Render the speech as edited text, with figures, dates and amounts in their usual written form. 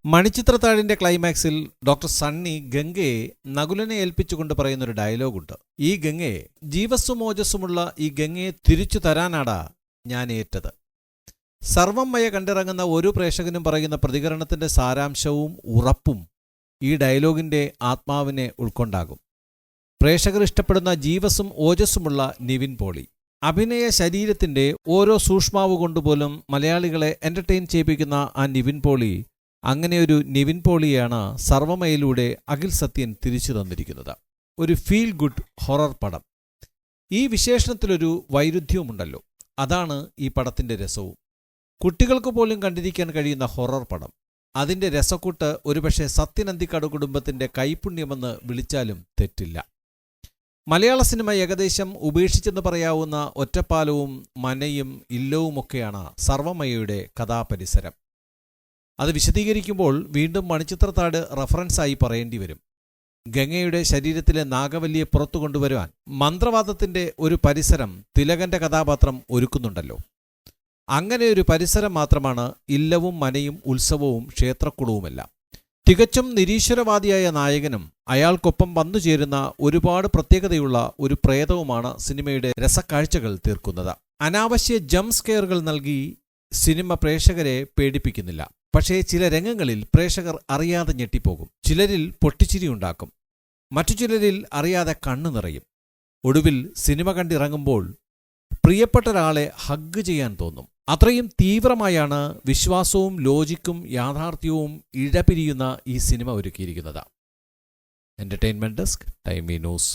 മണിച്ചിത്രത്താഴിന്റെ ക്ലൈമാക്സിൽ doctor Sunny ഗംഗയെ നകുലനെ ഏൽപ്പിച്ചുകൊണ്ട് പറയുന്നൊരു ഡയലോഗുണ്ട്. ഈ ഗംഗയെ, ജീവസ്സും ഓജസ്സുമുള്ള ഈ ഗംഗയെ തിരിച്ചു തരാനാടാ ഞാൻ ഏറ്റത്. സർവമയ കണ്ടിറങ്ങുന്ന ഒരു പ്രേക്ഷകനും പറയുന്ന പ്രതികരണത്തിന്റെ സാരാംശവും ഉറപ്പും ഈ ഡയലോഗിന്റെ ആത്മാവിനെ ഉൾക്കൊണ്ടാകും. പ്രേക്ഷകർ ഇഷ്ടപ്പെടുന്ന ജീവസ്സും ഓജസ്സുമുള്ള നിവിൻ പോളി. അഭിനയ ശരീരത്തിന്റെ ഓരോ സൂക്ഷ്മാവ് കൊണ്ടുപോലും മലയാളികളെ എന്റർടൈൻ ചെയ്യിപ്പിക്കുന്ന ആ നിവിൻ പോളി, അങ്ങനെയൊരു നിവിൻ പോളിയാണ് സർവമയിലൂടെ അഖിൽ സത്യൻ തിരിച്ചു തന്നിരിക്കുന്നത്. ഒരു ഫീൽ ഗുഡ് ഹൊറർ പടം. ഈ വിശേഷണത്തിലൊരു വൈരുദ്ധ്യവുമുണ്ടല്ലോ, അതാണ് ഈ പടത്തിന്റെ രസവും. കുട്ടികൾക്ക് പോലും കണ്ടിരിക്കാൻ കഴിയുന്ന ഹൊറർ പടം. അതിന്റെ രസക്കൂട്ട് ഒരുപക്ഷെ സത്യൻ അന്തിക്കാട് കുടുംബത്തിന്റെ കൈപുണ്യമെന്ന് വിളിച്ചാലും തെറ്റില്ല. മലയാള സിനിമ ഏകദേശം ഉപേക്ഷിച്ചെന്ന് പറയാവുന്ന ഒറ്റപ്പാലവും മനയും ഇല്ലവുമൊക്കെയാണ് സർവമയയുടെ കഥാപരിസരം. അത് വിശദീകരിക്കുമ്പോൾ വീണ്ടും മണിച്ചിത്രത്താഴ് റഫറൻസായി പറയേണ്ടി വരും. ഗംഗയുടെ ശരീരത്തിലെ നാഗവല്ലിയെ പുറത്തു കൊണ്ടുവരുവാൻ മന്ത്രവാദത്തിന്റെ ഒരു പരിസരം തിലകന്റെ കഥാപാത്രം ഒരുക്കുന്നുണ്ടല്ലോ. അങ്ങനെ ഒരു പരിസരം മാത്രമാണ് ഇല്ലവും മനയും ഉത്സവവും ക്ഷേത്രക്കുളവുമെല്ലാം. തികച്ചും നിരീശ്വരവാദിയായ നായകനും അയാൾക്കൊപ്പം വന്നുചേരുന്ന ഒരുപാട് പ്രത്യേകതയുള്ള ഒരു പ്രേതവുമാണ് സിനിമയുടെ രസക്കാഴ്ചകൾ തീർക്കുന്നത്. അനാവശ്യ ജംപ് സ്കെയറുകൾ നൽകി സിനിമ പ്രേക്ഷകരെ പേടിപ്പിക്കുന്നില്ല. പക്ഷേ ചില രംഗങ്ങളിൽ പ്രേക്ഷകർ അറിയാതെ ഞെട്ടിപ്പോകും. ചിലരിൽ പൊട്ടിച്ചിരിയുണ്ടാക്കും, മറ്റു ചിലരിൽ അറിയാതെ കണ്ണു നിറയും. ഒടുവിൽ സിനിമ കണ്ടിറങ്ങുമ്പോൾ പ്രിയപ്പെട്ട ഒരാളെ ഹഗ് ചെയ്യാൻ തോന്നും. അത്രയും തീവ്രമായാണ് വിശ്വാസവും ലോജിക്കും യാഥാർത്ഥ്യവും ഇഴപിരിയുന്ന ഈ സിനിമ ഒരുക്കിയിരിക്കുന്നത്. എന്റർടൈൻമെന്റ് ഡെസ്ക്, ടൈമി ന്യൂസ്.